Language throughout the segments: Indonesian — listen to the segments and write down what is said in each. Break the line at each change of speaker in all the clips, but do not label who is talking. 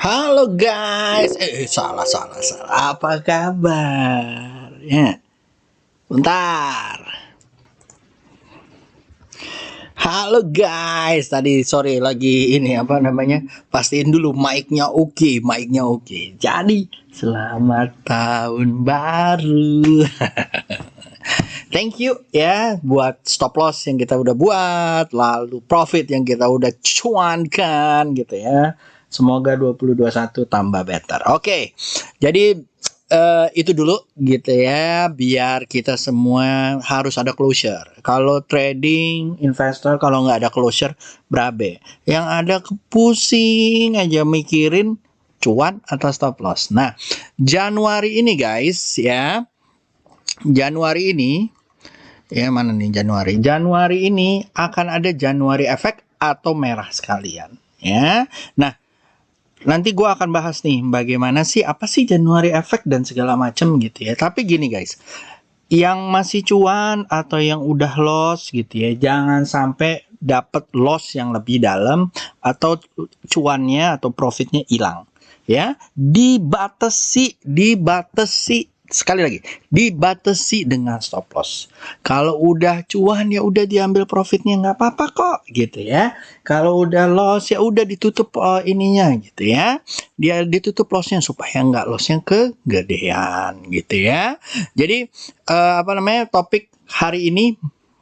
Halo guys, salah. Apa kabar? Ya, bentar. Halo guys, tadi sorry lagi ini apa namanya? Pastiin dulu mic-nya oke. Jadi selamat tahun baru. Thank you ya buat stop loss yang kita udah buat, lalu profit yang kita udah cuankan gitu ya. Semoga 2021 tambah better. Oke. Jadi itu dulu gitu ya, biar kita semua harus ada closure. Kalau trading investor kalau nggak ada closure berabe. Yang ada pusing aja mikirin cuan atau stop loss. Nah, Januari ini guys ya. Januari ini ya mana nih Januari? Januari ini akan ada Januari efek atau merah sekalian ya. Nah, nanti gue akan bahas nih bagaimana sih apa sih Januari efek dan segala macam gitu ya. Tapi gini guys, yang masih cuan atau yang udah loss gitu ya, jangan sampai dapat loss yang lebih dalam atau cuannya atau profitnya hilang ya. Dibatasi sekali lagi, dibatasi dengan stop loss. Kalau udah cuan ya udah diambil profitnya, nggak apa-apa kok gitu ya. Kalau udah loss ya udah ditutup ininya gitu ya. Dia ditutup lossnya supaya nggak lossnya kegedean gitu ya. Jadi apa namanya, topik hari ini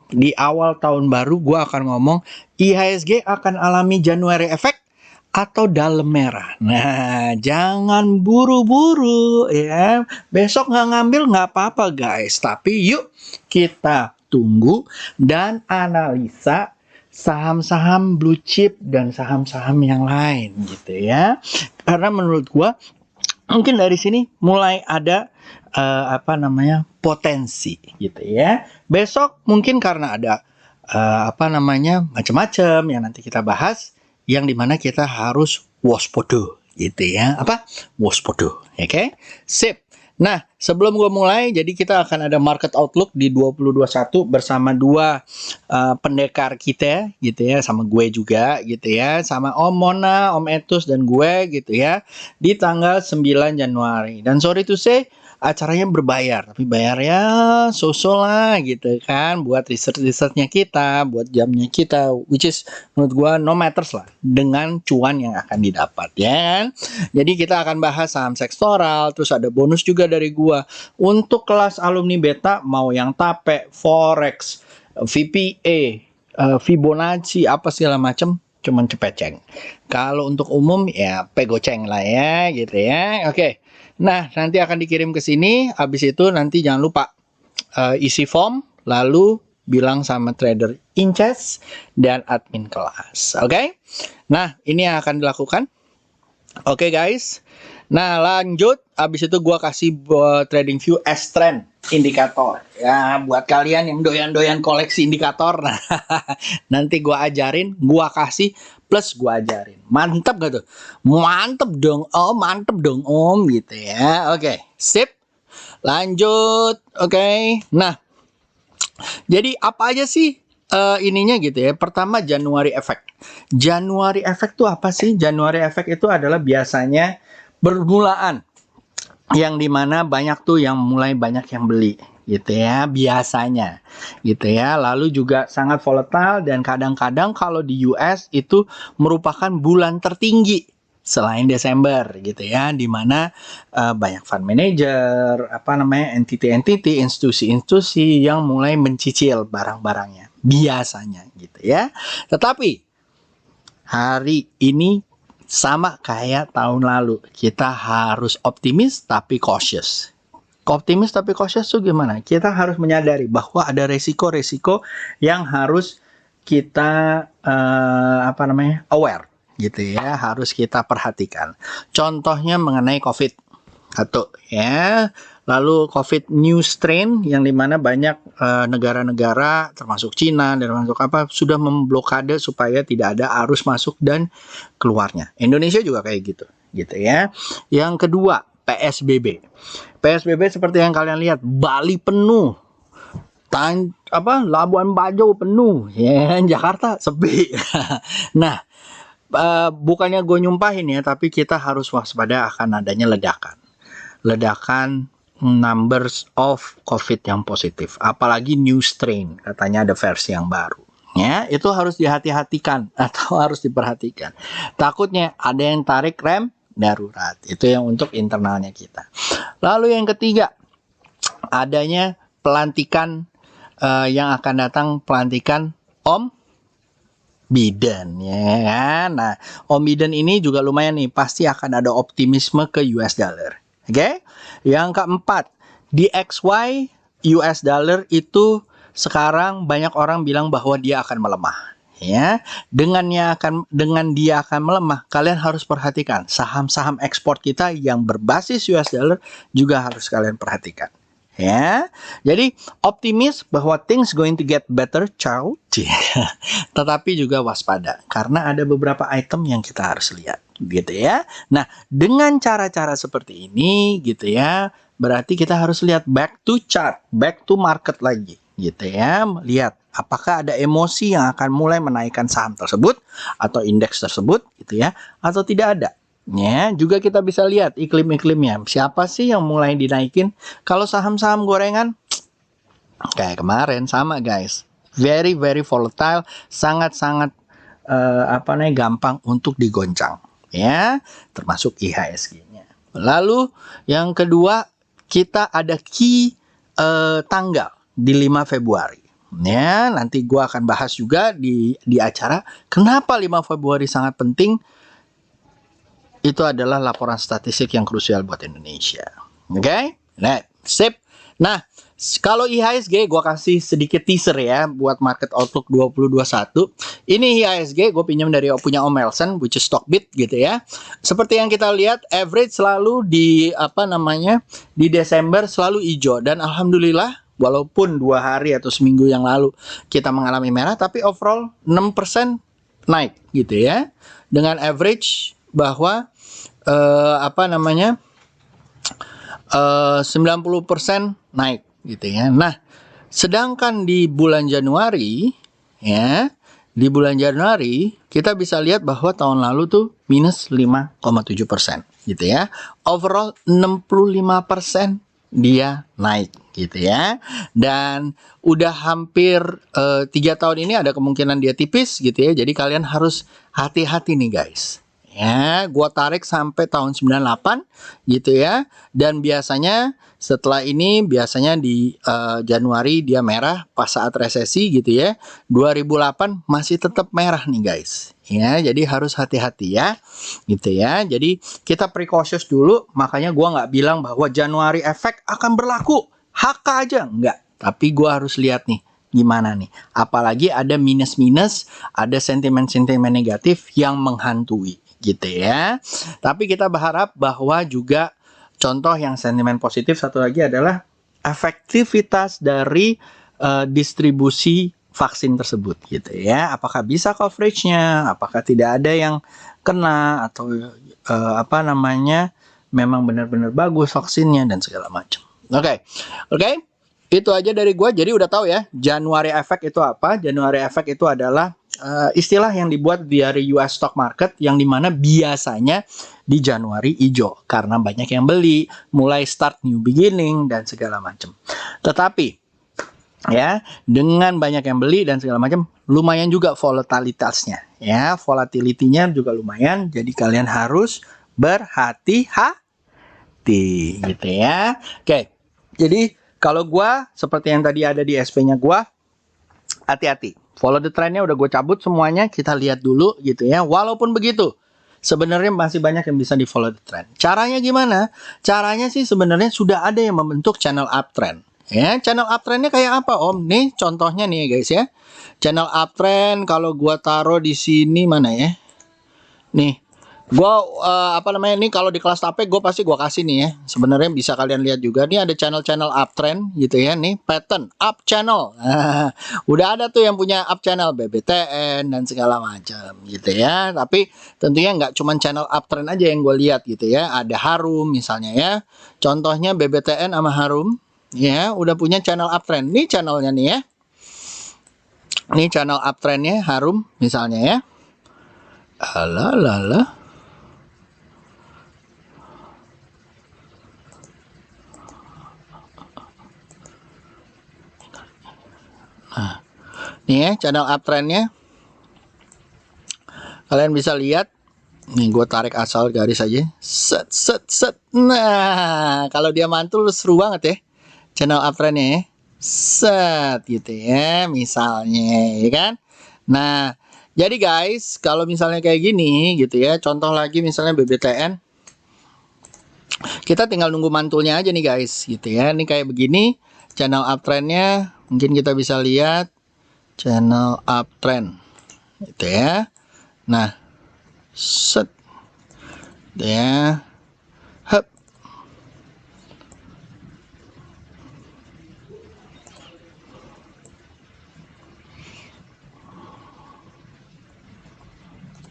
di awal tahun baru gue akan ngomong IHSG akan alami Januari efek atau dalam merah. Nah, jangan buru-buru ya. Besok nggak ngambil nggak apa-apa guys. Tapi yuk kita tunggu dan analisa saham-saham blue chip dan saham-saham yang lain gitu ya. Karena menurut gua mungkin dari sini mulai ada apa namanya, potensi gitu ya. Besok mungkin karena ada apa namanya, macam-macam yang nanti kita bahas, yang dimana kita harus waspada gitu ya. Apa? Waspada, oke? Sip. Nah, sebelum gue mulai, jadi kita akan ada market outlook di 2021 bersama dua pendekar kita gitu ya, sama gue juga gitu ya, sama Om Mona, Om Etus dan gue gitu ya, di tanggal 9 Januari. Dan sorry to say, acaranya berbayar, tapi bayarnya so-so lah gitu kan, buat research-researchnya kita, buat jamnya kita, which is menurut gua no matters lah dengan cuan yang akan didapat ya kan. Jadi kita akan bahas saham sektoral, terus ada bonus juga dari gua untuk kelas alumni beta, mau yang tape, forex, VPA, Fibonacci apa segala macam, cuman cepeceng. Kalau untuk umum ya pegoceng lah ya gitu ya. Oke. Nah, nanti akan dikirim ke sini. Habis itu nanti jangan lupa isi form, lalu bilang sama trader Inces dan admin kelas. Oke? Nah, ini yang akan dilakukan. Oke guys. Nah, lanjut. Habis itu gua kasih trading view S-trend indikator. Ya, buat kalian yang doyan-doyan koleksi indikator. Nah, nanti gua ajarin, gua kasih plus gua ajarin. Mantap gak tuh? Mantap dong om gitu ya. Oke, sip. Lanjut. Oke. Nah, jadi apa aja sih ininya gitu ya. Pertama, Januari efek. Januari efek itu apa sih? Januari efek itu adalah biasanya permulaan yang dimana banyak tuh yang mulai banyak yang beli gitu ya, biasanya gitu ya. Lalu juga sangat volatile dan kadang-kadang kalau di US itu merupakan bulan tertinggi selain Desember gitu ya, dimana banyak fund manager, apa namanya, entity-entity, institusi-institusi yang mulai mencicil barang-barangnya biasanya gitu ya. Tetapi hari ini sama kayak tahun lalu, kita harus optimis tapi cautious. Optimis tapi cautious itu gimana? Kita harus menyadari bahwa ada resiko-resiko yang harus kita apa namanya, aware gitu ya, harus kita perhatikan. Contohnya mengenai COVID satu ya, lalu COVID new strain yang dimana banyak negara-negara termasuk Cina dan termasuk apa sudah memblokade supaya tidak ada arus masuk dan keluarnya. Indonesia juga kayak gitu ya. Yang kedua, PSBB. PSBB seperti yang kalian lihat, Bali penuh, Labuan Bajo penuh, ya Jakarta sepi. Nah, bukannya gue nyumpahin ya, tapi kita harus waspada akan adanya ledakan numbers of COVID yang positif, apalagi new strain, katanya ada versi yang baru. Ya, itu harus dihati-hatikan atau harus diperhatikan. Takutnya ada yang tarik rem darurat. Itu yang untuk internalnya kita. Lalu yang ketiga, adanya pelantikan yang akan datang, pelantikan Om Biden, ya kan? Nah, Om Biden ini juga lumayan nih, pasti akan ada optimisme ke US dollar. Oke? Yang keempat, DXY US dollar itu sekarang banyak orang bilang bahwa dia akan melemah. Ya, dengan dia akan melemah, kalian harus perhatikan saham-saham ekspor kita yang berbasis US dollar juga harus kalian perhatikan. Ya, jadi optimis bahwa things going to get better, ciao. Tetapi juga waspada karena ada beberapa item yang kita harus lihat, gitu ya. Nah, dengan cara-cara seperti ini, gitu ya, berarti kita harus lihat back to chart, back to market lagi, gitu ya. Lihat apakah ada emosi yang akan mulai menaikkan saham tersebut atau indeks tersebut, gitu ya, atau tidak ada. Ya, juga kita bisa lihat iklim-iklimnya. Siapa sih yang mulai dinaikin? Kalau saham-saham gorengan, kayak kemarin sama guys. Very volatile, sangat-sangat gampang untuk digoncang. Ya, termasuk IHSG-nya. Lalu yang kedua, kita ada key tanggal di 5 Februari. Ya, nanti gua akan bahas juga di acara kenapa 5 Februari sangat penting. Itu adalah laporan statistik yang krusial buat Indonesia. Oke? Nah, sip. Nah, kalau IHSG gue kasih sedikit teaser ya buat market outlook 2021. Ini IHSG gue pinjam dari punya Om Elson, which is Stockbit gitu ya. Seperti yang kita lihat, average selalu di di Desember selalu hijau, dan alhamdulillah walaupun 2 hari atau seminggu yang lalu kita mengalami merah, tapi overall 6% naik gitu ya. Dengan average bahwa 90% naik gitu ya. Nah, sedangkan di bulan Januari ya, di bulan Januari kita bisa lihat bahwa tahun lalu tuh minus 5,7% gitu ya. Overall 65% dia naik gitu ya. Dan udah hampir 3 tahun ini ada kemungkinan dia tipis gitu ya. Jadi kalian harus hati-hati nih guys. Ya, gua tarik sampai tahun 98 gitu ya. Dan biasanya setelah ini biasanya di Januari dia merah pas saat resesi gitu ya. 2008 masih tetap merah nih guys. Ya, jadi harus hati-hati ya. Gitu ya. Jadi kita precautious dulu, makanya gua nggak bilang bahwa Januari efek akan berlaku. HK aja enggak. Tapi gua harus lihat nih gimana nih. Apalagi ada minus-minus, ada sentimen-sentimen negatif yang menghantui gitu ya. Tapi kita berharap bahwa juga contoh yang sentimen positif satu lagi adalah efektivitas dari distribusi vaksin tersebut gitu ya. Apakah bisa coveragenya, apakah tidak ada yang kena atau memang benar-benar bagus vaksinnya dan segala macam. Oke. Itu aja dari gua. Jadi udah tahu ya, January effect itu apa? January effect itu adalah istilah yang dibuat dari US stock market yang dimana biasanya di Januari hijau karena banyak yang beli, mulai start new beginning dan segala macam. Tetapi ya, dengan banyak yang beli dan segala macam, lumayan juga volatilitasnya ya, volatility-nya juga lumayan. Jadi kalian harus berhati-hati gitu ya. Oke. Jadi kalau gua seperti yang tadi ada di SP-nya gua, hati-hati. Follow the trend-nya udah gue cabut semuanya, kita lihat dulu gitu ya. Walaupun begitu, sebenarnya masih banyak yang bisa di follow the trend. Caranya gimana? Caranya sih sebenarnya sudah ada yang membentuk channel uptrend. Ya, channel uptrendnya kayak apa Om? Nih contohnya nih guys ya. Channel uptrend kalau gua taruh di sini mana ya? Nih. Gua ini kalau di kelas tape gue pasti gua kasih nih ya. Sebenarnya bisa kalian lihat juga nih ada channel-channel uptrend gitu ya, nih pattern up channel. Udah ada tuh yang punya up channel BBTN dan segala macam gitu ya. Tapi tentunya nggak cuma channel uptrend aja yang gue lihat gitu ya. Ada Harum misalnya ya. Contohnya BBTN sama Harum ya, udah punya channel uptrend. Nih channelnya nih ya. Nih channel uptrendnya Harum misalnya ya. Alah. Nah, nih ya channel uptrendnya. Kalian bisa lihat. Nih gue tarik asal garis aja. Set. Nah, kalau dia mantul seru banget ya. Channel uptrendnya ya. Set gitu ya, misalnya ya kan. Nah, jadi guys, kalau misalnya kayak gini gitu ya, contoh lagi misalnya BBTN. Kita tinggal nunggu mantulnya aja nih guys gitu ya. Ini kayak begini channel uptrendnya, mungkin kita bisa lihat channel uptrend gitu ya. Nah, set ya, hop.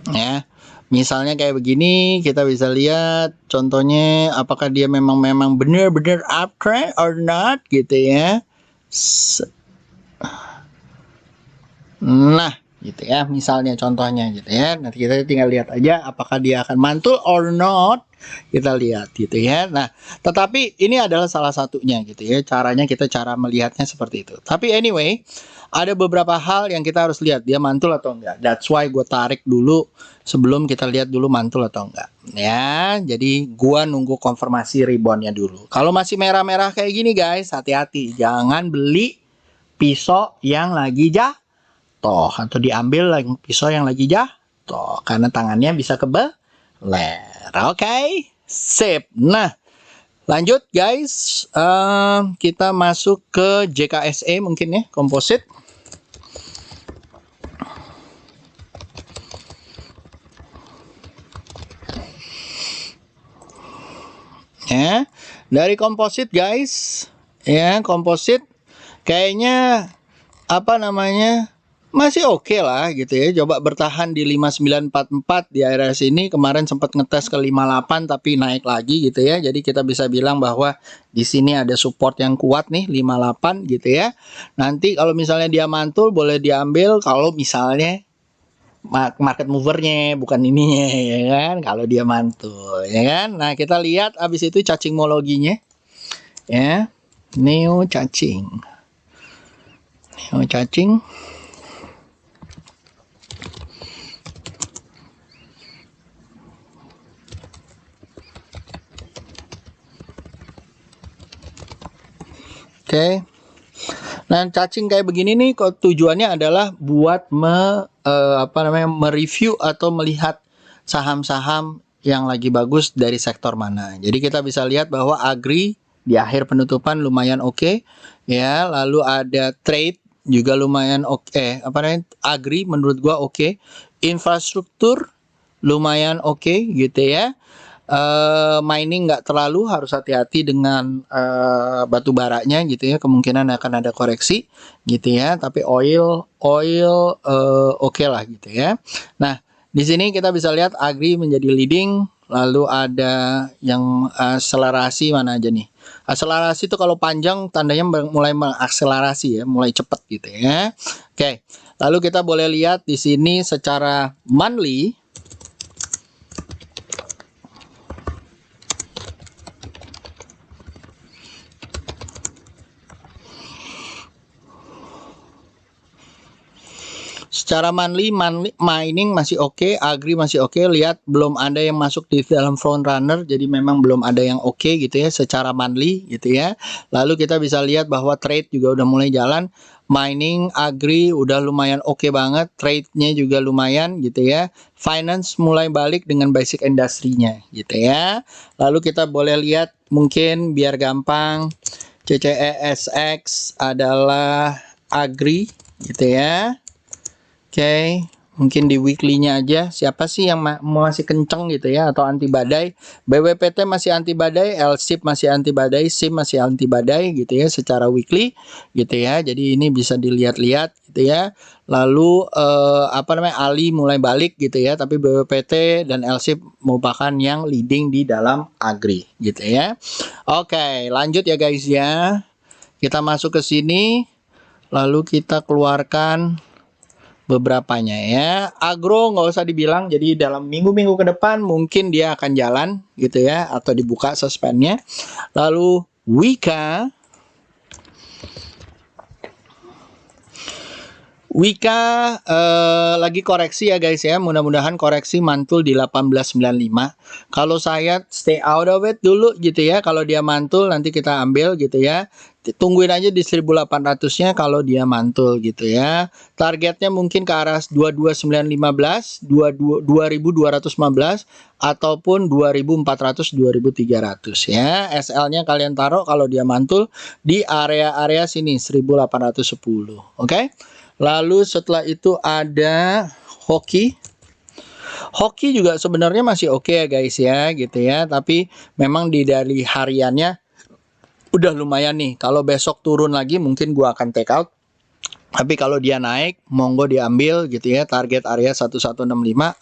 Ya, misalnya kayak begini, kita bisa lihat contohnya apakah dia memang benar-benar uptrend or not gitu ya. Nah, gitu ya, misalnya contohnya gitu ya. Nanti kita tinggal lihat aja apakah dia akan mantul or not. Kita lihat gitu ya. Nah, tetapi ini adalah salah satunya gitu ya. Caranya cara melihatnya seperti itu. Tapi anyway, ada beberapa hal yang kita harus lihat dia mantul atau enggak. That's why gue tarik dulu sebelum kita lihat dulu mantul atau enggak. Ya, jadi gue nunggu konfirmasi reboundnya dulu. Kalau masih merah-merah kayak gini guys, hati-hati. Jangan beli pisau yang lagi jatuh atau diambil pisau yang lagi jatuh karena tangannya bisa kebeler. Oke, sip. Nah, lanjut guys, kita masuk ke JKSE mungkin ya, komposit. Ya, dari komposit guys, ya komposit kayaknya apa namanya masih oke lah gitu ya. Coba bertahan di 5944 di area sini. Kemarin sempat ngetes ke 58 tapi naik lagi gitu ya. Jadi kita bisa bilang bahwa di sini ada support yang kuat nih 58 gitu ya. Nanti kalau misalnya dia mantul boleh diambil kalau misalnya market movernya bukan ininya ya kan, kalau dia mantul ya kan. Nah, kita lihat abis itu cacingmologinya ya. Neo cacing. Oke. Nah, cacing kayak begini nih kok tujuannya adalah buat mereview atau melihat saham-saham yang lagi bagus dari sektor mana. Jadi kita bisa lihat bahwa agri di akhir penutupan lumayan oke ya, lalu ada trade juga lumayan oke. Agri menurut gua oke. Infrastruktur lumayan oke gitu ya. Mining nggak terlalu, harus hati-hati dengan batu baranya gitu ya, kemungkinan akan ada koreksi gitu ya. Tapi oil oke lah gitu ya. Nah, di sini kita bisa lihat agri menjadi leading, lalu ada yang akselerasi mana aja nih. Akselerasi itu kalau panjang tandanya mulai mengakselerasi ya, mulai cepat gitu ya. Oke, lalu kita boleh lihat di sini secara monthly. Secara monthly mining masih oke, agri masih oke. Lihat belum ada yang masuk di dalam front runner, jadi memang belum ada yang oke gitu ya secara monthly gitu ya. Lalu kita bisa lihat bahwa trade juga udah mulai jalan. Mining, agri udah lumayan oke banget, trade-nya juga lumayan gitu ya. Finance mulai balik dengan basic industry-nya gitu ya. Lalu kita boleh lihat mungkin biar gampang, CCESX adalah agri gitu ya. Oke, mungkin di weekly-nya aja. Siapa sih yang masih kenceng gitu ya, atau anti badai? BWPT masih anti badai, LSIP masih anti badai, SIM masih anti badai gitu ya secara weekly gitu ya. Jadi ini bisa dilihat-lihat gitu ya. Lalu ALI mulai balik gitu ya, tapi BWPT dan LSIP merupakan yang leading di dalam agri gitu ya. Oke, lanjut ya guys ya. Kita masuk ke sini, lalu kita keluarkan beberapanya ya. Agro nggak usah dibilang, jadi dalam minggu-minggu ke depan mungkin dia akan jalan gitu ya, atau dibuka suspendnya. Lalu Wika lagi koreksi ya guys ya. Mudah-mudahan koreksi mantul di 1895. Kalau saya stay out of it dulu gitu ya. Kalau dia mantul nanti kita ambil gitu ya. Tungguin aja di 1800-nya kalau dia mantul gitu ya. Targetnya mungkin ke arah 22915, 2215 ataupun 2400 2300 ya. SL-nya kalian taruh kalau dia mantul di area-area sini 1810. Oke? Lalu setelah itu ada hoki. Hoki juga sebenarnya masih oke ya guys ya gitu ya. Tapi memang dari hariannya udah lumayan nih. Kalau besok turun lagi mungkin gua akan take out. Tapi kalau dia naik monggo diambil gitu ya. Target area 1165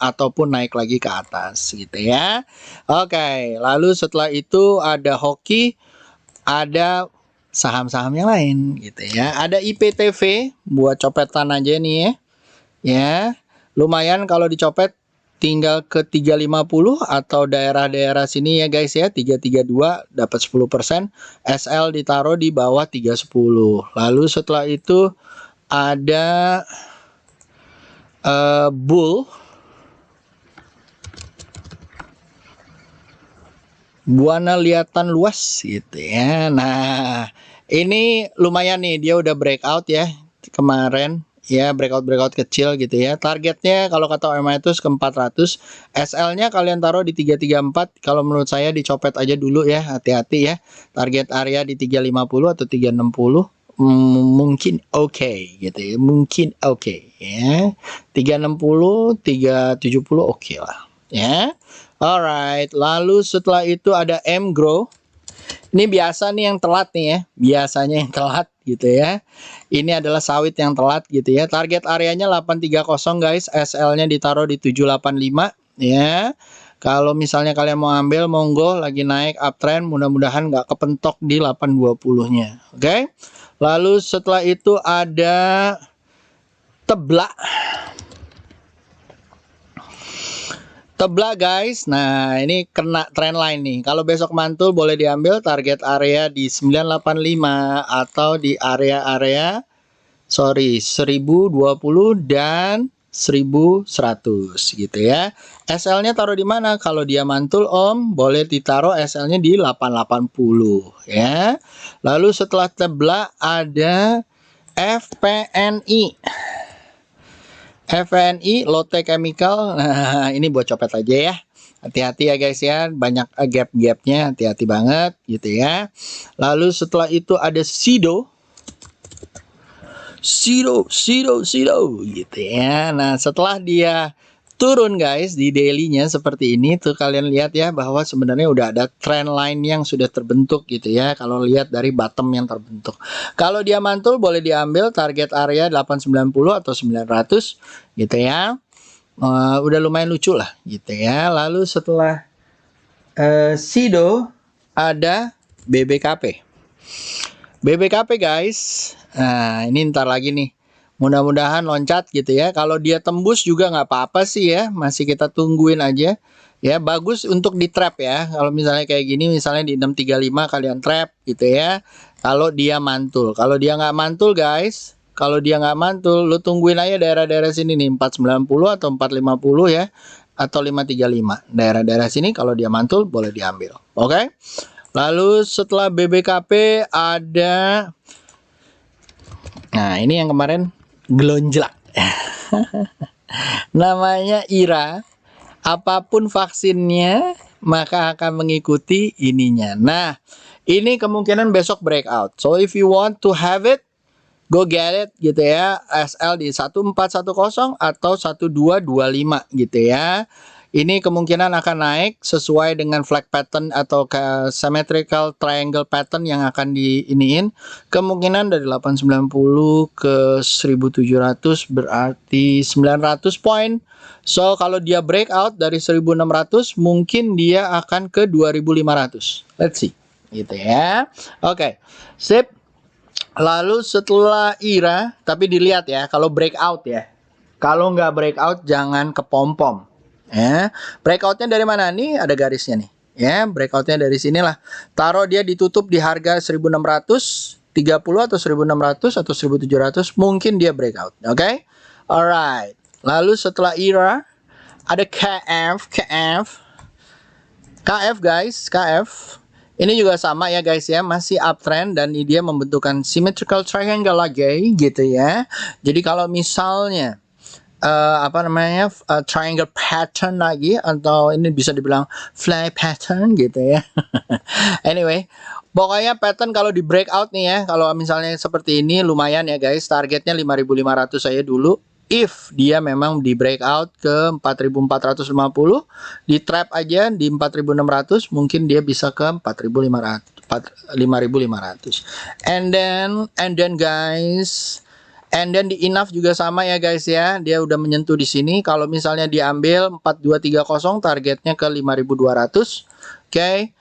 ataupun naik lagi ke atas gitu ya. Oke, lalu setelah itu ada hoki, ada saham-saham yang lain gitu ya. Ada IPTV buat copetan aja nih ya. Ya, lumayan kalau dicopet tinggal ke 350 atau daerah-daerah sini ya guys ya. 332 dapat 10%. SL ditaruh di bawah 310. Lalu setelah itu ada bull. Buana lihatan luas gitu ya. Nah, ini lumayan nih, dia udah breakout ya kemarin ya, breakout kecil gitu ya. Targetnya kalau kata OMA itu ke 400. SL-nya kalian taruh di 334. Kalau menurut saya dicopet aja dulu ya, hati-hati ya. Target area di 350 atau 360. Mungkin oke gitu ya, mungkin oke ya. 360, 370 oke lah ya. Alright, lalu setelah itu ada M Grow. Ini biasa nih yang telat nih ya, biasanya yang telat gitu ya. Ini adalah sawit yang telat gitu ya. Target areanya 830 guys, SL-nya ditaruh di 785 ya. Kalau misalnya kalian mau ambil, monggo, lagi naik uptrend, mudah-mudahan nggak kepentok di 820-nya. Oke. Lalu setelah itu ada Tebla. Tebla guys, nah ini kena trend line nih. Kalau besok mantul boleh diambil, target area di 985 atau di area 1020 dan 1100 gitu ya. SL-nya taruh di mana? Kalau dia mantul Om, boleh ditaruh SL-nya di 880 ya. Lalu setelah Tebla ada FPNI. FNI Lotte Chemical. Nah, ini buat copet aja ya. Hati-hati ya guys ya, banyak gap-gapnya, hati-hati banget gitu ya. Lalu setelah itu ada Sido gitu ya. Nah, setelah dia turun guys di daily-nya seperti ini tuh, kalian lihat ya bahwa sebenarnya udah ada trend line yang sudah terbentuk gitu ya. Kalau lihat dari bottom yang terbentuk. Kalau dia mantul boleh diambil, target area 890 atau 900 gitu ya. Udah lumayan lucu lah gitu ya. Lalu setelah Sido ada BBKP. BBKP guys. Nah, ini ntar lagi nih. Mudah-mudahan loncat gitu ya. Kalau dia tembus juga nggak apa-apa sih ya. Masih kita tungguin aja. Ya, bagus untuk di trap ya. Kalau misalnya kayak gini, misalnya di 635 kalian trap gitu ya. Kalau dia mantul. Kalau dia nggak mantul guys. Kalau dia nggak mantul, lu tungguin aja daerah-daerah sini nih. 490 atau 450 ya. Atau 535. Daerah-daerah sini kalau dia mantul boleh diambil. Oke. Lalu setelah BBKP ada... Nah, ini yang kemarin gelonjlak. Namanya IRA. Apapun vaksinnya, maka akan mengikuti ininya. Nah, ini kemungkinan besok breakout. So, if you want to have it, go get it gitu ya. SL di 1410 atau 1225 gitu ya. Ini kemungkinan akan naik sesuai dengan flag pattern atau ke symmetrical triangle pattern yang akan diiniin. Kemungkinan dari 890 ke 1700 berarti 900 poin. So kalau dia breakout dari 1600 mungkin dia akan ke 2500. Let's see. Gitu ya. Oke. Sip. Lalu setelah IRA, tapi dilihat ya kalau breakout ya. Kalau nggak breakout jangan ke pom-pom. Ya, breakoutnya dari mana nih? Ada garisnya nih. Ya, breakoutnya dari sinilah. Taruh dia ditutup di harga 1630 atau 1600 atau 1700, mungkin dia breakout. Oke? Alright. Lalu setelah ERA ada KF guys, KF. Ini juga sama ya guys ya, masih uptrend dan dia membentukkan symmetrical triangle lagi gitu ya. Jadi kalau misalnya triangle pattern lagi, atau ini bisa dibilang fly pattern gitu ya. Anyway, pokoknya pattern kalau di breakout nih ya, kalau misalnya seperti ini lumayan ya guys, targetnya 5.500 saya dulu. If dia memang di breakout ke 4.450, di trap aja di 4.600, mungkin dia bisa ke 4.500, 5.500. And then guys, and then di enough juga sama ya guys ya, dia udah menyentuh di sini. Kalau misalnya diambil 4230, targetnya ke 5.200. Oke.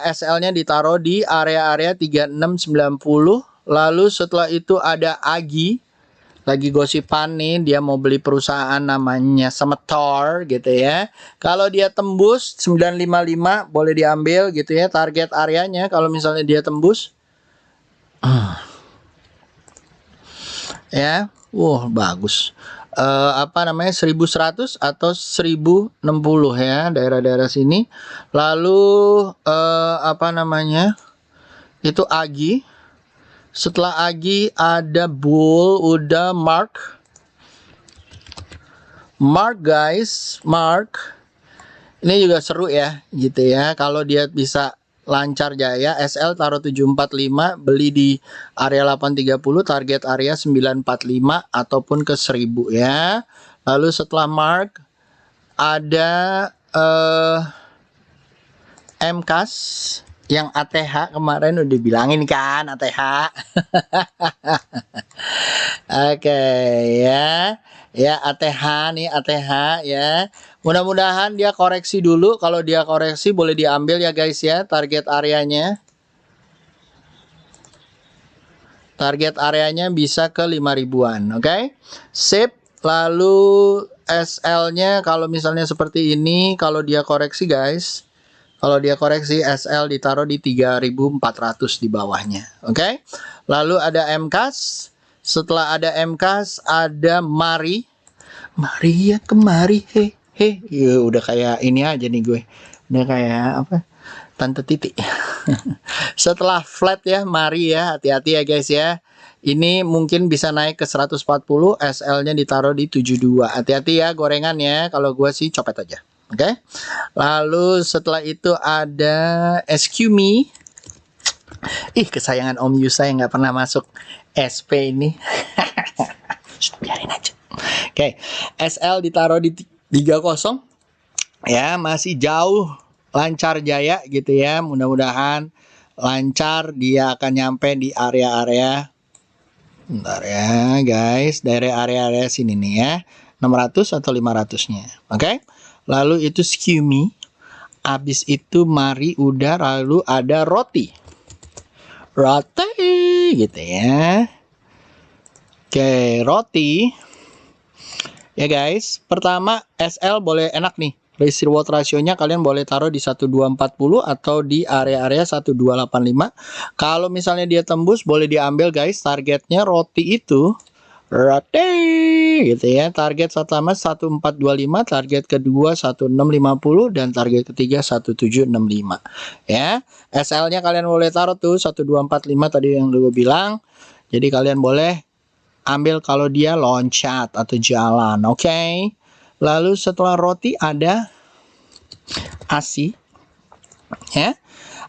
SL-nya ditaruh di area-area 3690. Lalu setelah itu ada Agi, lagi gosipan nih, dia mau beli perusahaan namanya Semetor gitu ya. Kalau dia tembus 955 boleh diambil gitu ya. Target areanya kalau misalnya dia tembus ya, bagus. 1100 atau 1060 ya, daerah-daerah sini. Lalu itu Agi. Setelah Agi ada Bull, udah Mark guys, Mark. Ini juga seru ya gitu ya. Kalau dia bisa lancar jaya, SL taruh 745, beli di area 830, target area 945 ataupun ke 1000 ya. Lalu setelah Mark ada MKS yang ATH kemarin udah bilangin kan, ATH. Oke ya. Ya, ATH nih, ATH ya. Mudah-mudahan dia koreksi dulu. Kalau dia koreksi boleh diambil ya guys ya, target areanya. Target areanya bisa ke 5.000-an, oke? Sip. Lalu SL-nya kalau misalnya seperti ini, kalau dia koreksi guys, kalau dia koreksi SL ditaruh di 3.400 di bawahnya. Oke. Lalu ada MKS. Setelah ada MKS ada Mari. Mari ya kemari. Ya, udah kayak ini aja nih gue. Udah kayak apa? Tante Titi. Setelah flat ya, Mari ya. Hati-hati ya guys ya. Ini mungkin bisa naik ke 140, SL-nya ditaruh di 72. Hati-hati ya gorengan ya. Kalau gue sih copet aja. Oke. Lalu setelah itu ada SQMe. Kesayangan Om Yusa yang nggak pernah masuk SP ini. Biarin aja. Oke. SL ditaruh di 30. Ya, masih jauh, lancar jaya gitu ya. Mudah-mudahan lancar, dia akan nyampe di area-area, bentar ya guys, dari area-area sini nih ya, 600 atau 500-nya. Oke. Lalu itu SQMe. Habis itu Mari udah, lalu ada Roti gitu ya. Oke, Roti ya guys. Pertama SL boleh enak nih, risk reward rasionya kalian boleh taruh di 1240 atau di area-area 1285. Kalau misalnya dia tembus boleh diambil guys. Targetnya Roti itu gitu ya. Target pertama 1425, target kedua 1650, dan target ketiga 1765 ya. SL-nya kalian boleh taruh tuh 1245 tadi yang gue bilang. Jadi kalian boleh ambil kalau dia loncat atau jalan. Oke. Lalu setelah Roti ada ASI ya.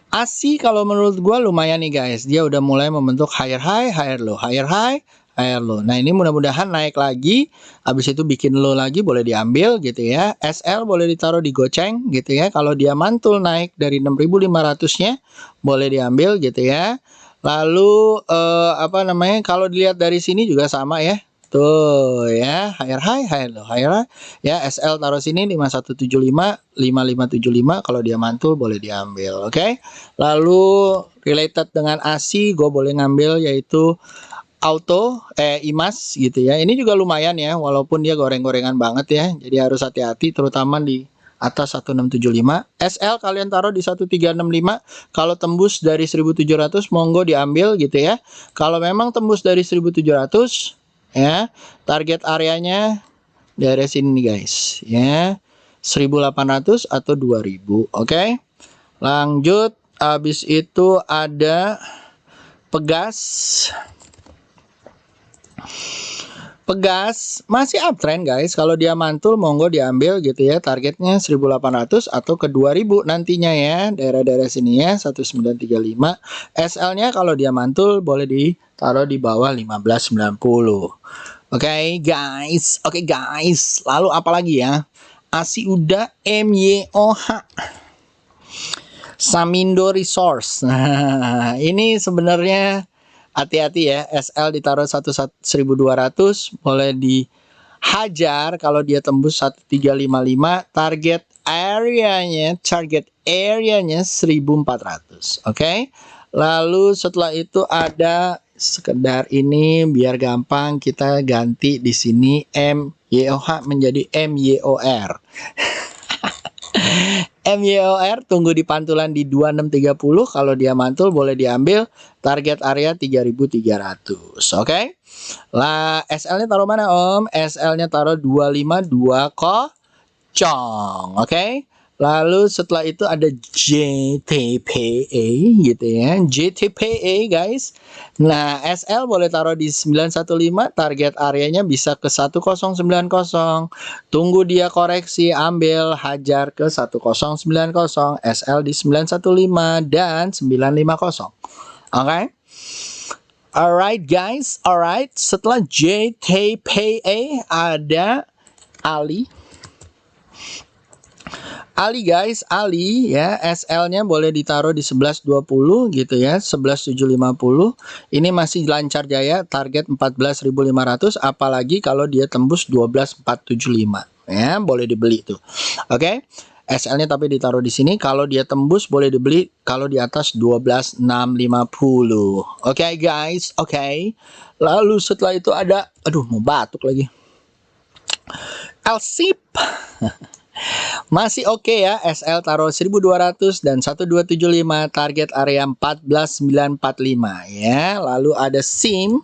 ASI kalau menurut gue lumayan nih guys. Dia udah mulai membentuk higher high, higher low, higher high, higher low. Nah ini mudah-mudahan naik lagi. Habis itu bikin low lagi, boleh diambil gitu ya. SL boleh ditaruh di goceng gitu ya. Kalau dia mantul naik dari 6.500-nya boleh diambil gitu ya. Lalu kalau dilihat dari sini juga sama ya. Tuh ya, higher high, higher low, higher high. Ya, SL taruh sini 5175, 5575, kalau dia mantul boleh diambil, oke? Lalu related dengan ASI, gue boleh ngambil yaitu Auto IMAS gitu ya. Ini juga lumayan ya, walaupun dia goreng-gorengan banget ya. Jadi harus hati-hati terutama di atas 1675. SL kalian taruh di 1365. Kalau tembus dari 1700 monggo diambil gitu ya. Kalau memang tembus dari 1700 ya, target areanya daerah sini guys ya. 1800 atau 2000. Oke. Lanjut, habis itu ada Pegas. Pegas masih uptrend guys. Kalau dia mantul monggo diambil gitu ya. Targetnya 1800 atau ke 2000 nantinya ya. Daerah-daerah sini ya 1935. SL-nya kalau dia mantul boleh ditaruh di bawah 1590. Oke guys. Oke guys. Lalu apa lagi ya? ASI udah MYOH. Samindo Resource. Nah, ini sebenarnya hati-hati ya, SL ditaruh 1200 boleh dihajar kalau dia tembus 1355, target areanya 1400. Oke. Lalu setelah itu ada sekedar ini biar gampang kita ganti di sini MYOH menjadi MYOR. MYOR tunggu di pantulan di 2630. Kalau dia mantul boleh diambil, target area 3300. Oke. Lah SL-nya taruh mana Om? SL-nya taruh 252 kocong. Oke. Lalu setelah itu ada JTPA gitu ya. JTPA guys. Nah, SL boleh taruh di 915, target areanya bisa ke 1090. Tunggu dia koreksi, ambil, hajar ke 1090. SL di 915 dan 950. Oke. Alright guys, alright. Setelah JTPA ada Ali. Ali guys, Ali ya, SL-nya boleh ditaruh di 1120 gitu ya, 11750. Ini masih lancar jaya, target 14.500, apalagi kalau dia tembus 12475 ya, boleh dibeli tuh. Oke. SL-nya tapi ditaruh di sini, kalau dia tembus boleh dibeli kalau di atas 12650. Oke guys, oke. Lalu setelah itu ada, aduh mau batuk lagi. LSIP. Masih oke ya, SL taruh 1200 dan 1275, target area 14945 ya. Lalu ada SIM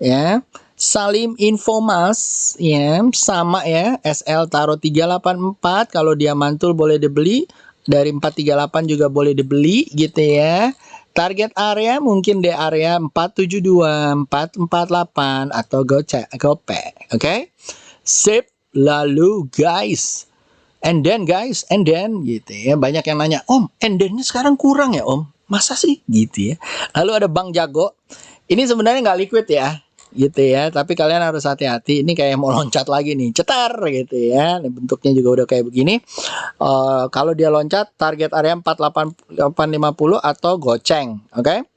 ya, Salim Infomas ya, sama ya, SL taruh 384, kalau dia mantul boleh dibeli, dari 438 juga boleh dibeli gitu ya. Target area mungkin di area 472, 448 atau gope. Oke. Sip. Lalu guys, and then gitu ya, banyak yang nanya, Om, and then-nya sekarang kurang ya Om, masa sih gitu ya. Lalu ada Bang Jago, ini sebenarnya nggak liquid ya gitu ya, tapi kalian harus hati-hati, ini kayak mau loncat lagi nih, cetar gitu ya. Ini bentuknya juga udah kayak begini. Kalau dia loncat, target area 48850 atau goceng. Oke.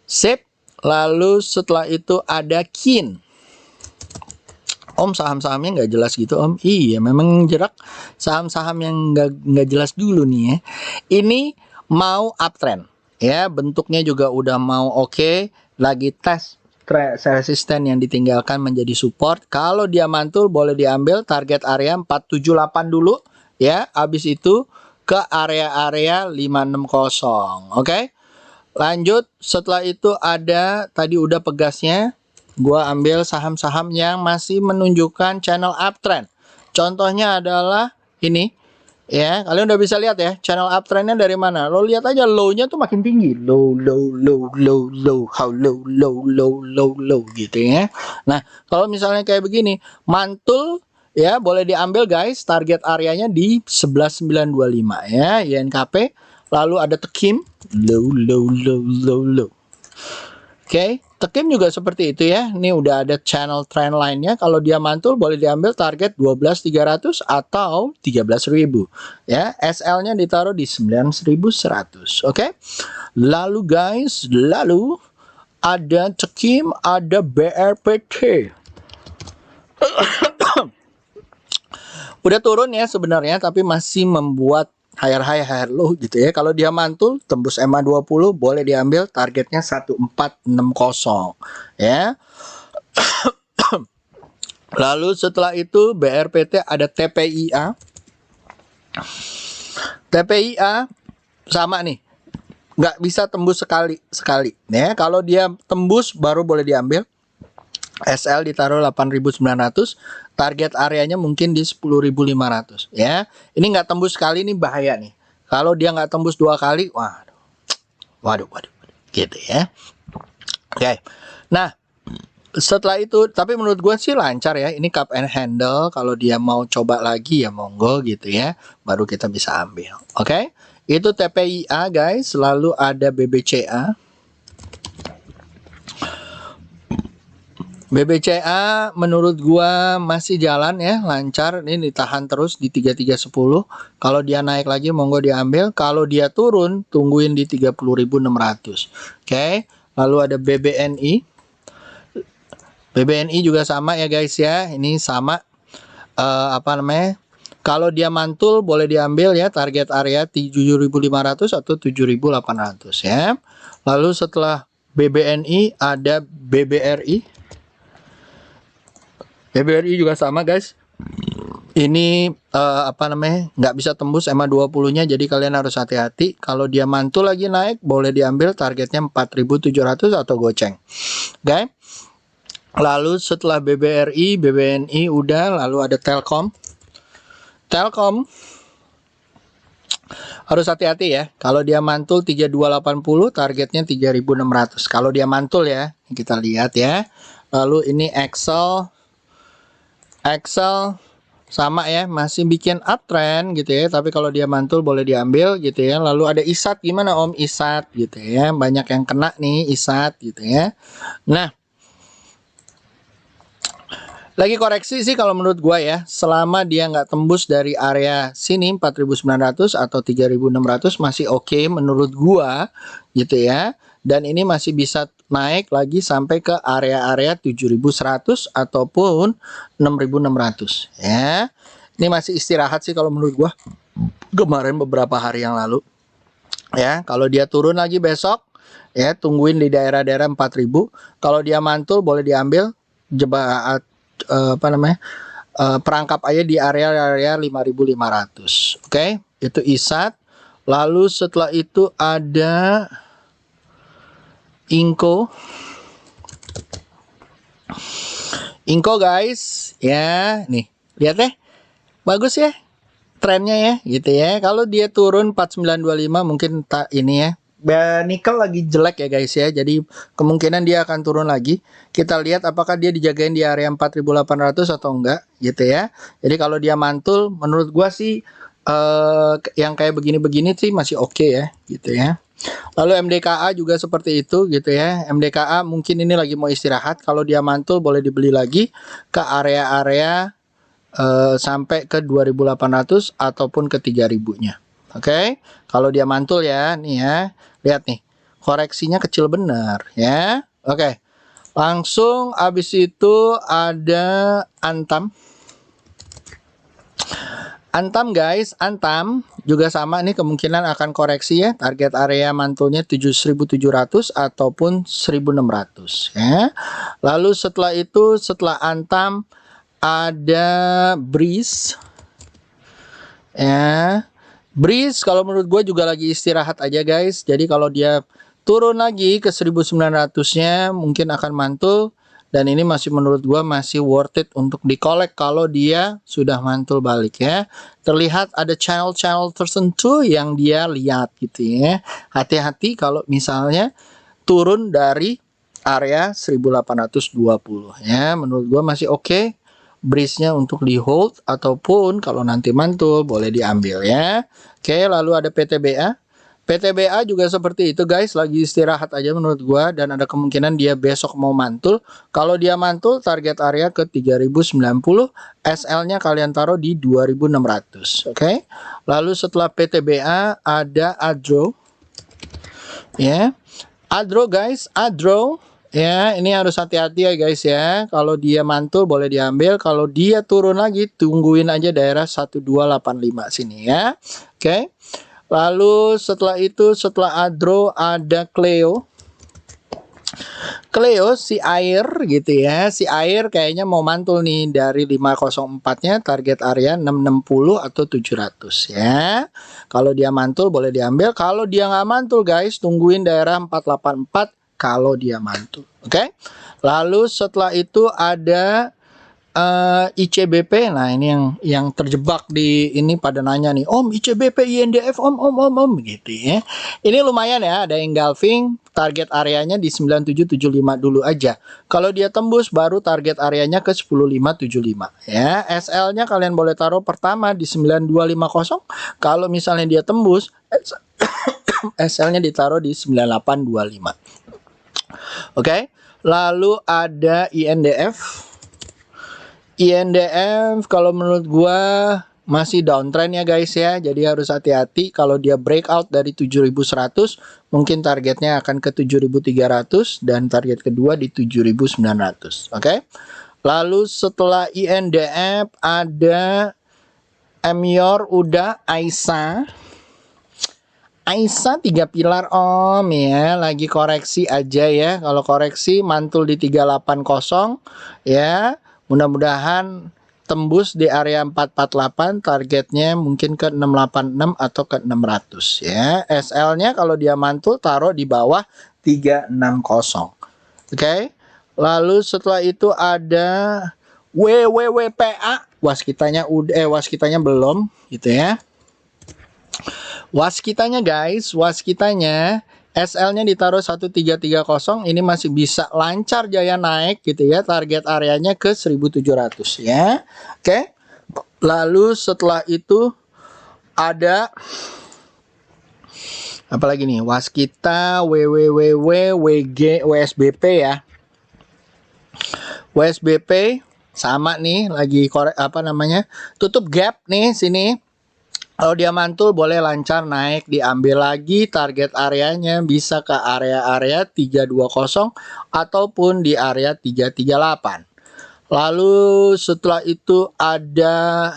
Sip. Lalu setelah itu ada Kin. Om, saham-sahamnya nggak jelas gitu Om. Iya, memang jerak saham-saham yang nggak jelas dulu nih ya. Ini mau uptrend ya, bentuknya juga udah mau oke. Lagi tes resisten yang ditinggalkan menjadi support. Kalau dia mantul boleh diambil, target area 478 dulu ya. Habis itu ke area-area 560. Oke. Lanjut, setelah itu ada tadi udah Pegasnya. Gua ambil saham-saham yang masih menunjukkan channel uptrend. Contohnya adalah ini ya, kalian udah bisa lihat ya channel uptrendnya dari mana. Lo lihat aja low-nya tuh makin tinggi, low, how low gitu ya. Nah, kalau misalnya kayak begini mantul ya, boleh diambil guys, target areanya di 11925 ya, INKP. Lalu ada Tekim, low. Oke, Tekim juga seperti itu ya. Ini udah ada channel trend line-nya. Kalau dia mantul boleh diambil target 12.300 atau 13.000 ya. SL-nya ditaruh di 9.100. Oke. Lalu guys, ada Tekim, ada BRPT. Udah turun ya sebenarnya, tapi masih membuat higher high higher low gitu ya. Kalau dia mantul tembus EMA 20 boleh diambil, targetnya 1460 ya. Lalu setelah itu BRPT ada TPIA. TPIA sama nih, nggak bisa tembus sekali ya. Kalau dia tembus baru boleh diambil. SL ditaruh 8.900, target areanya mungkin di 10.500 ya. Ini nggak tembus sekali, ini bahaya nih. Kalau dia nggak tembus 2 kali, waduh gitu ya. Oke. Nah, setelah itu, tapi menurut gue sih lancar ya. Ini cup and handle. Kalau dia mau coba lagi ya monggo gitu ya. Baru kita bisa ambil. Oke. Itu TPIA guys. Lalu ada BBCA. BBCA menurut gua masih jalan ya, lancar. Ini ditahan terus di 3310. Kalau dia naik lagi monggo diambil. Kalau dia turun tungguin di 30.600. Oke. Lalu ada BBNI. BBNI juga sama ya guys ya. Ini sama kalau dia mantul boleh diambil ya, target area 7.500 atau 7.800 ya. Lalu setelah BBNI ada BBRI. BBRI juga sama guys. Ini nggak bisa tembus EMA 20-nya, jadi kalian harus hati-hati. Kalau dia mantul lagi naik boleh diambil, targetnya 4.700 atau goceng. Oke. Lalu setelah BBRI, BBNI udah, lalu ada Telkom. Telkom harus hati-hati ya. Kalau dia mantul 3280, targetnya 3.600. Kalau dia mantul ya, kita lihat ya. Lalu ini Excel sama ya, masih bikin uptrend gitu ya, tapi kalau dia mantul boleh diambil gitu ya. Lalu ada ISAT, gimana Om ISAT gitu ya, banyak yang kena nih ISAT gitu ya. Nah, lagi koreksi sih kalau menurut gua ya, selama dia nggak tembus dari area sini 4.900 atau 3.600 masih oke menurut gua gitu ya. Dan ini masih bisa naik lagi sampai ke area-area 7.100 ataupun 6.600 ya. Ini masih istirahat sih kalau menurut gua. Kemarin beberapa hari yang lalu. Ya, kalau dia turun lagi besok ya tungguin di daerah-daerah 4.000. Kalau dia mantul boleh diambil, perangkap aja di area-area 5.500. Oke, itu ISAT. Lalu setelah itu ada Inco guys ya, nih lihat deh, bagus ya trennya ya gitu ya. Kalau dia turun 4925 mungkin tak ini ya, nikel lagi jelek ya guys ya, jadi kemungkinan dia akan turun lagi. Kita lihat apakah dia dijagain di area 4.800 atau enggak gitu ya. Jadi kalau dia mantul menurut gua sih yang kayak begini-begini sih masih oke ya gitu ya. Lalu MDKA juga seperti itu gitu ya. MDKA mungkin ini lagi mau istirahat. Kalau dia mantul boleh dibeli lagi ke area-area sampai ke 2.800 ataupun ke 3.000-nya. Oke. Kalau dia mantul ya, nih ya. Lihat nih. Koreksinya kecil benar ya. Oke. Langsung habis itu ada Antam. Antam guys, Antam juga sama nih, kemungkinan akan koreksi ya. Target area mantulnya 7.700 ataupun 1.600 ya. Lalu setelah itu, setelah Antam ada Breeze ya. Breeze kalau menurut gue juga lagi istirahat aja guys. Jadi kalau dia turun lagi ke 1.900-nya mungkin akan mantul. Dan ini masih menurut gua masih worth it untuk dikolek kalau dia sudah mantul balik ya. Terlihat ada channel-channel tertentu yang dia lihat gitu ya. Hati-hati kalau misalnya turun dari area 1820 ya. Menurut gua masih oke. Breeze-nya untuk di hold ataupun kalau nanti mantul boleh diambil ya. Oke, lalu ada PTBA. PTBA juga seperti itu guys, lagi istirahat aja menurut gua, dan ada kemungkinan dia besok mau mantul. Kalau dia mantul target area ke 3090, SL-nya kalian taruh di 2600. Oke. Lalu setelah PTBA ada Adro. Ya. Adro guys, Adro Ya, ini harus hati-hati ya guys ya. Kalau dia mantul boleh diambil, kalau dia turun lagi tungguin aja daerah 1285 sini ya. Oke. Lalu setelah itu, setelah Adro ada Cleo. Cleo si air gitu ya. Si air kayaknya mau mantul nih dari 504-nya, target area 660 atau 700 ya. Kalau dia mantul boleh diambil. Kalau dia nggak mantul guys, tungguin daerah 484 kalau dia mantul. Oke. Lalu setelah itu ada ICBP. Nah, ini yang terjebak di ini pada nanya nih, Om ICBP INDF Om gitu ya. Ini lumayan ya, ada engulfing, target areanya di 9775 dulu aja. Kalau dia tembus baru target areanya ke 10575 ya. SL-nya kalian boleh taruh pertama di 9250. Kalau misalnya dia tembus SL-nya ditaruh di 9825. Oke. Lalu ada INDF. INDF kalau menurut gua masih downtrend ya guys ya. Jadi harus hati-hati kalau dia breakout dari 7100 mungkin targetnya akan ke 7300 dan target kedua di 7900. Oke. Lalu setelah INDF ada Emior udah Aisa. Aisa 3 pilar Om ya, lagi koreksi aja ya. Kalau koreksi mantul di 380 ya. Mudah-mudahan tembus di area 448, targetnya mungkin ke 686 atau ke 600 ya. SL-nya kalau dia mantul taruh di bawah 360. Oke. Lalu setelah itu ada WWWPA. Waskitanya belum gitu ya. Waskitanya guys, waskitanya SL-nya ditaruh 1330, ini masih bisa lancar jaya naik gitu ya. Target areanya ke 1700 ya. Oke. Lalu setelah itu ada apa lagi nih? Waskita, WWWW, WG, WSBP ya. WSBP sama nih lagi tutup gap nih sini. Kalau dia mantul boleh lancar naik, diambil lagi, target areanya bisa ke area-area 320 ataupun di area 338. Lalu setelah itu ada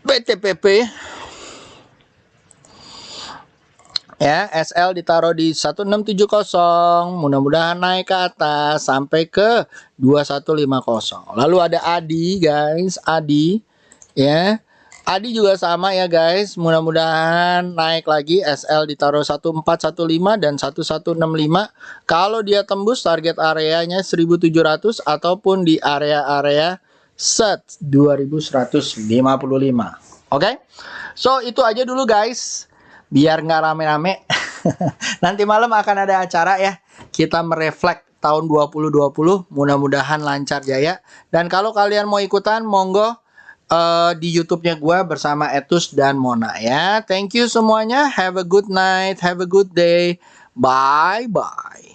BTPP ya, SL ditaruh di 1670, mudah-mudahan naik ke atas sampai ke 2150. Lalu ada ADI guys, ADI ya. Adi juga sama ya guys, mudah-mudahan naik lagi. SL ditaruh 1415 dan 1165. Kalau dia tembus target areanya 1700 ataupun di area-area set 2155. Oke. So itu aja dulu guys, biar nggak rame-rame. Nanti malam akan ada acara ya, kita mereflek tahun 2020, mudah-mudahan lancar jaya. Dan kalau kalian mau ikutan monggo di YouTube-nya gue bersama Etus dan Mona ya. Thank you semuanya. Have a good night, have a good day. Bye bye.